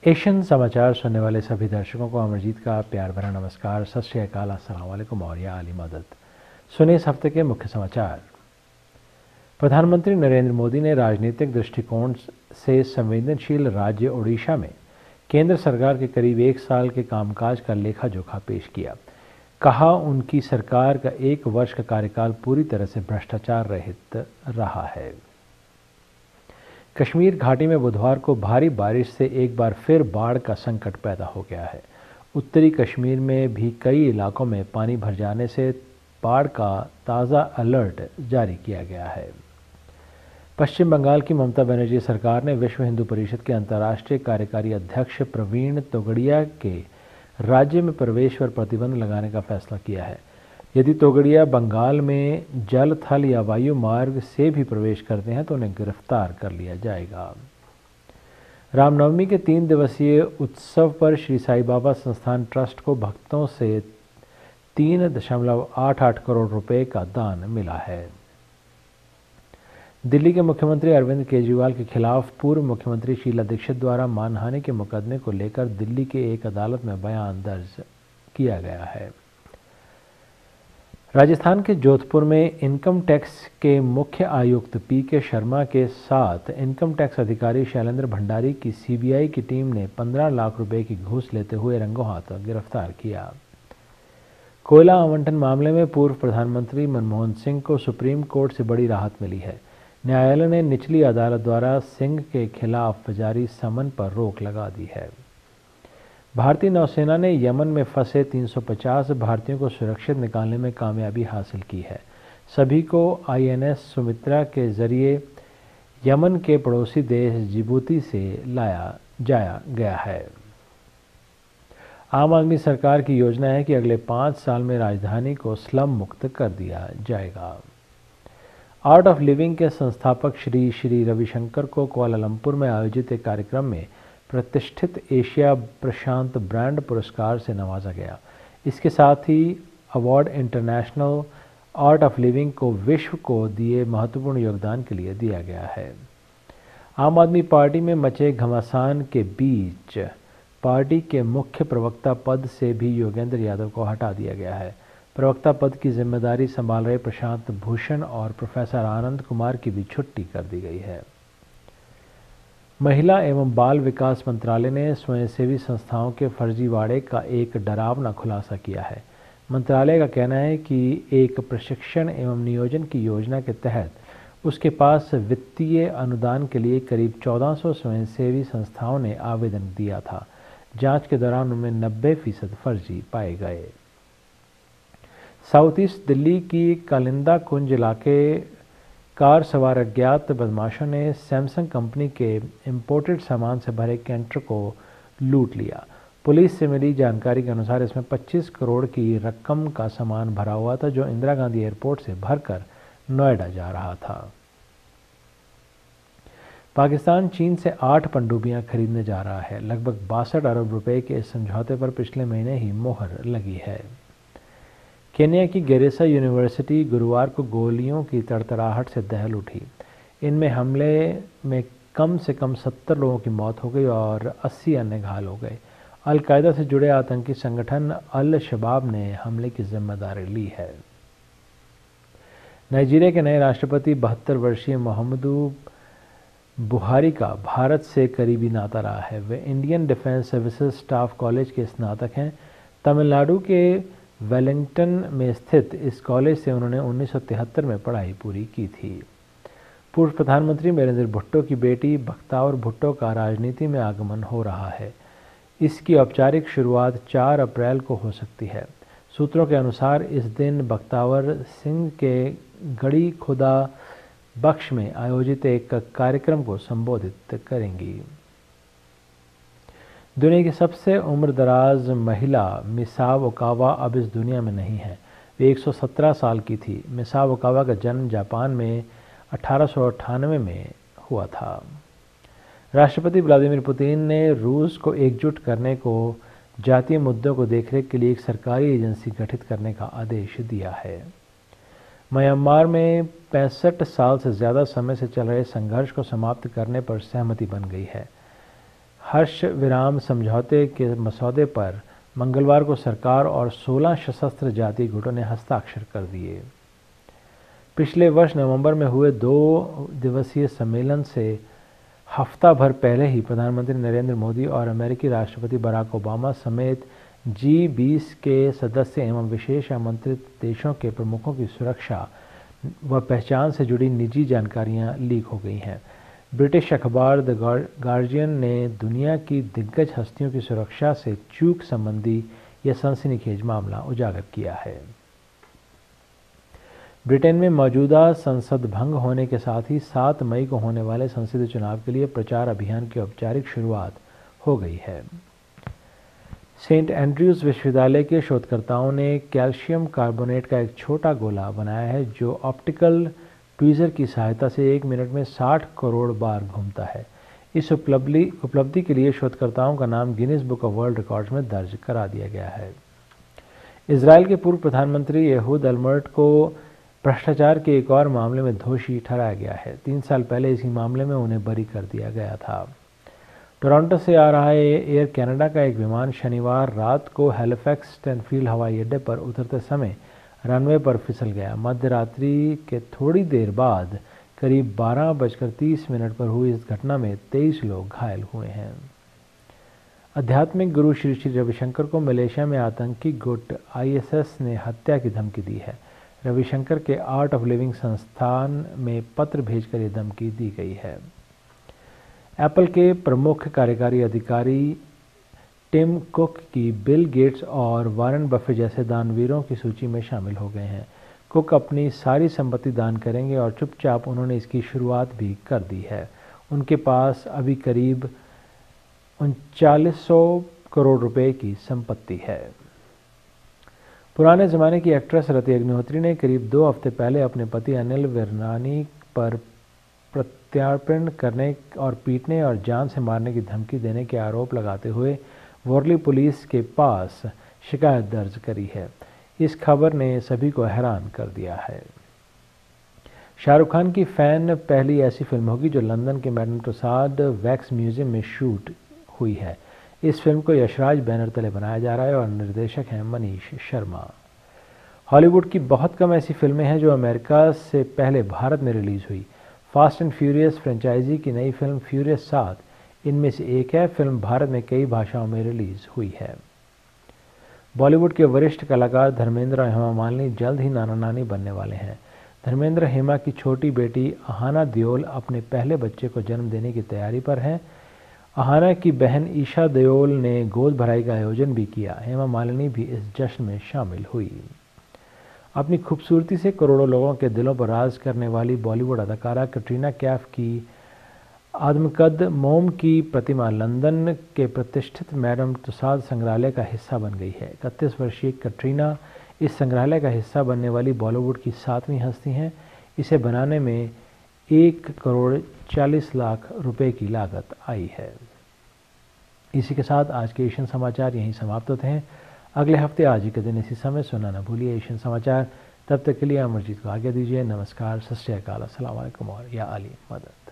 Asian समाचार सुनने वाले सभी दर्शकों को अमरजीत का प्यार भरा नमस्कार, सत श्री अकाल, अस्सलाम वालेकुम और या अली मदद। सुनिए इस हफ्ते के मुख्य समाचार। प्रधानमंत्री नरेंद्र मोदी ने राजनीतिक दृष्टिकोण से संवेदनशील राज्य ओडिशा में केंद्र सरकार के करीब 1 साल के कामकाज का लेखा जोखा पेश किया। कहा, उनकी सरकार का 1 वर्ष का कार्यकाल पूरी तरह से भ्रष्टाचार रहित रहा है। कश्मीर घाटी में बुधवार को भारी बारिश से एक बार फिर बाढ़ का संकट पैदा हो गया है। उत्तरी कश्मीर में भी कई इलाकों में पानी भर जाने से बाढ़ का ताज़ा अलर्ट जारी किया गया है। पश्चिम बंगाल की ममता बनर्जी सरकार ने विश्व हिंदू परिषद के अंतर्राष्ट्रीय कार्यकारी अध्यक्ष प्रवीण तोगड़िया के राज्य में प्रवेश पर प्रतिबंध लगाने का फैसला किया है। यदि तोगड़िया बंगाल में जल, थल या वायु मार्ग से भी प्रवेश करते हैं तो उन्हें गिरफ्तार कर लिया जाएगा। रामनवमी के 3 दिवसीय उत्सव पर श्री साईं बाबा संस्थान ट्रस्ट को भक्तों से 3.88 करोड़ रुपए का दान मिला है। दिल्ली के मुख्यमंत्री अरविंद केजरीवाल के खिलाफ पूर्व मुख्यमंत्री शीला दीक्षित द्वारा मानहानि के मुकदमे को लेकर दिल्ली के एक अदालत में बयान दर्ज किया गया है। राजस्थान के जोधपुर में इनकम टैक्स के मुख्य आयुक्त पीके शर्मा के साथ इनकम टैक्स अधिकारी शैलेंद्र भंडारी की सीबीआई की टीम ने 15 लाख रुपए की घूस लेते हुए रंगों हाथ गिरफ्तार किया। कोयला आवंटन मामले में पूर्व प्रधानमंत्री मनमोहन सिंह को सुप्रीम कोर्ट से बड़ी राहत मिली है। न्यायालय ने निचली अदालत द्वारा सिंह के खिलाफ जारी समन पर रोक लगा दी है। भारतीय नौसेना ने यमन में फंसे 350 भारतीयों को सुरक्षित निकालने में कामयाबी हासिल की है। सभी को आईएनएस सुमित्रा के जरिए यमन के पड़ोसी देश जिबूती से जाया गया है। आम आदमी सरकार की योजना है कि अगले 5 साल में राजधानी को स्लम मुक्त कर दिया जाएगा। आर्ट ऑफ लिविंग के संस्थापक श्री रविशंकर को कुआलालंपुर में आयोजित एक कार्यक्रम में प्रतिष्ठित एशिया प्रशांत ब्रांड पुरस्कार से नवाजा गया। इसके साथ ही award international art of living को विश्व को दिए महत्वपूर्ण योगदान के लिए दिया गया है। आम आदमी पार्टी में मचे घमासान के बीच पार्टी के मुख्य प्रवक्ता पद से भी योगेंद्र यादव को हटा दिया गया है। प्रवक्ता पद की जिम्मेदारी संभाल रहे प्रशांत भूषण और प्रोफेसर आनंद कुमार की भी छुट्टी कर दी गई है। महिला एवं बाल विकास मंत्रालय ने स्वयंसेवी संस्थाओं के फर्जीवाड़े का एक डरावना खुलासा किया है। मंत्रालय का कहना है कि एक प्रशिक्षण एवं नियोजन की योजना के तहत उसके पास वित्तीय अनुदान के लिए करीब 1400 स्वयंसेवी संस्थाओं ने आवेदन दिया था। जांच के दौरान उनमें 90% फर्जी पाए गए। साउथ ईस्ट दिल्ली की कालिंदा कुंज इलाके कार सवार अज्ञात बदमाशों ने सैमसंग कंपनी के इंपोर्टेड सामान से भरे कैंटर को लूट लिया। पुलिस से मिली जानकारी के अनुसार इसमें 25 करोड़ की रकम का सामान भरा हुआ था, जो इंदिरा गांधी एयरपोर्ट से भरकर नोएडा जा रहा था। पाकिस्तान चीन से 8 पनडुब्बियां खरीदने जा रहा है। लगभग 62 अरब रुपए के इस समझौते पर पिछले महीने ही मोहर लगी है। केन्या की गेरेसा यूनिवर्सिटी गुरुवार को गोलियों की तड़तड़ाहट से दहल उठी। इनमें हमले में कम से कम 70 लोगों की मौत हो गई और 80 अन्य घायल हो गए। अल-कायदा से जुड़े आतंकी संगठन अल शबाब ने हमले की जिम्मेदारी ली है। नाइजीरिया के नए राष्ट्रपति 72 वर्षीय मोहम्मदू बुहारी का भारत से करीबी नाता रहा है। वे Indian defence services staff college के स्नातक हैं। तमिलनाडु के वेलिंगटन में स्थित इस कॉलेज से उन्होंने 1973 में पढ़ाई पूरी की थी। पूर्व प्रधानमंत्री नरेंद्र भुट्टो की बेटी बख्तावर भुट्टो का राजनीति में आगमन हो रहा है। इसकी औपचारिक शुरुआत 4 अप्रैल को हो सकती है। सूत्रों के अनुसार इस दिन बख्तावर सिंह के गढ़ी खुदा बख्श में आयोजित एक कार्यक्रम को संबोधित करेंगी। दुनिया की सबसे उम्रदराज महिला मिसाव ओकावा अब इस दुनिया में नहीं है। वे 117 साल की थी। मिसाव ओकावा का जन्म जापान में 1898 में हुआ था। राष्ट्रपति व्लादिमीर पुतिन ने रूस को एकजुट करने को जातीय मुद्दों को देखरेख के लिए एक सरकारी एजेंसी गठित करने का आदेश दिया है। म्यांमार में 65 साल से ज़्यादा समय से चल रहे संघर्ष को समाप्त करने पर सहमति बन गई है। हर्ष विराम समझौते के मसौदे पर मंगलवार को सरकार और 16 सशस्त्र जातीय गुटों ने हस्ताक्षर कर दिए। पिछले वर्ष नवंबर में हुए 2 दिवसीय सम्मेलन से हफ्ता भर पहले ही प्रधानमंत्री नरेंद्र मोदी और अमेरिकी राष्ट्रपति बराक ओबामा समेत G20 के सदस्य एवं विशेष आमंत्रित देशों के प्रमुखों की सुरक्षा व पहचान से जुड़ी निजी जानकारियां लीक हो गई हैं। ब्रिटिश अखबार द गार्जियन ने दुनिया की दिग्गज हस्तियों की सुरक्षा से चूक संबंधी यह सनसनीखेज मामला उजागर किया है। ब्रिटेन में मौजूदा संसद भंग होने के साथ ही 7 मई को होने वाले संसदीय चुनाव के लिए प्रचार अभियान की औपचारिक शुरुआत हो गई है। सेंट एंड्रयूज विश्वविद्यालय के शोधकर्ताओं ने कैल्शियम कार्बोनेट का एक छोटा गोला बनाया है जो ऑप्टिकल ट्वीज़र की सहायता से 1 मिनट में 60 करोड़ बार घूमता है। इस उपलब्धि के लिए शोधकर्ताओं का नाम Guinness book of world records में दर्ज करा दिया गया है। इजरायल के पूर्व प्रधानमंत्री यहूद अलमर्ट को भ्रष्टाचार के एक और मामले में दोषी ठहराया गया है। 3 साल पहले इसी मामले में उन्हें बरी कर दिया गया था। टोरंटो से आ रहा एयर कनाडा का एक विमान शनिवार रात को हैलिफैक्स स्टैनफील्ड हवाई अड्डे पर उतरते समय रनवे पर फिसल गया। मध्य रात्रि के थोड़ी देर बाद करीब 12:30 पर हुई इस घटना में 23 लोग घायल हुए हैं। आध्यात्मिक गुरु श्री श्री रविशंकर को मलेशिया में आतंकी गुट ISS ने हत्या की धमकी दी है। रविशंकर के आर्ट ऑफ लिविंग संस्थान में पत्र भेजकर ये धमकी दी गई है। एप्पल के प्रमुख कार्यकारी अधिकारी टिम कुक की बिल गेट्स और वॉरेन बफे जैसे दानवीरों की सूची में शामिल हो गए हैं। कुक अपनी सारी संपत्ति दान करेंगे और चुपचाप उन्होंने इसकी शुरुआत भी कर दी है। उनके पास अभी करीब 3900 करोड़ रुपए की संपत्ति है। पुराने ज़माने की एक्ट्रेस रति अग्निहोत्री ने करीब 2 हफ्ते पहले अपने पति अनिल विरनानी पर प्रत्यार्पण करने और पीटने और जान से मारने की धमकी देने के आरोप लगाते हुए वॉर्ली पुलिस के पास शिकायत दर्ज करी है। इस खबर ने सभी को हैरान कर दिया है। शाहरुख खान की फैन पहली ऐसी फिल्म होगी जो लंदन के मैडम तुसाद वैक्स म्यूजियम में शूट हुई है। इस फिल्म को यशराज बैनर तले बनाया जा रहा है और निर्देशक हैं मनीष शर्मा। हॉलीवुड की बहुत कम ऐसी फिल्में हैं जो अमेरिका से पहले भारत में रिलीज हुई। फास्ट एंड फ्यूरियस फ्रेंचाइजी की नई फिल्म फ्यूरियस 7 इनमें से एक है। फिल्म भारत में कई भाषाओं में रिलीज हुई है। बॉलीवुड के वरिष्ठ कलाकार धर्मेंद्र और हेमा मालिनी जल्द ही नाना नानी बनने वाले हैं। धर्मेंद्र हेमा की छोटी बेटी अहाना देओल अपने पहले बच्चे को जन्म देने की तैयारी पर हैं। अहाना की बहन ईशा देओल ने गोद भराई का आयोजन भी किया। हेमा मालिनी भी इस जश्न में शामिल हुई। अपनी खूबसूरती से करोड़ों लोगों के दिलों पर राज करने वाली बॉलीवुड अदाकारा कटरीना कैफ की आदमकद मोम की प्रतिमा लंदन के प्रतिष्ठित मैडम तुसाद संग्रहालय का हिस्सा बन गई है। 31 वर्षीय कटरीना इस संग्रहालय का हिस्सा बनने वाली बॉलीवुड की 7वीं हस्ती हैं। इसे बनाने में 1,40,00,000 रुपए की लागत आई है। इसी के साथ आज के एशियन समाचार यहीं समाप्त होते हैं। अगले हफ्ते आज ही के दिन इसी समय सुनना न भूलिए एशियन समाचार। तब तक के लिए अमरजीत को आज्ञा दीजिए। नमस्कार, सत श्री अकाल, अस्सलाम वालेकुम और या अली मदद।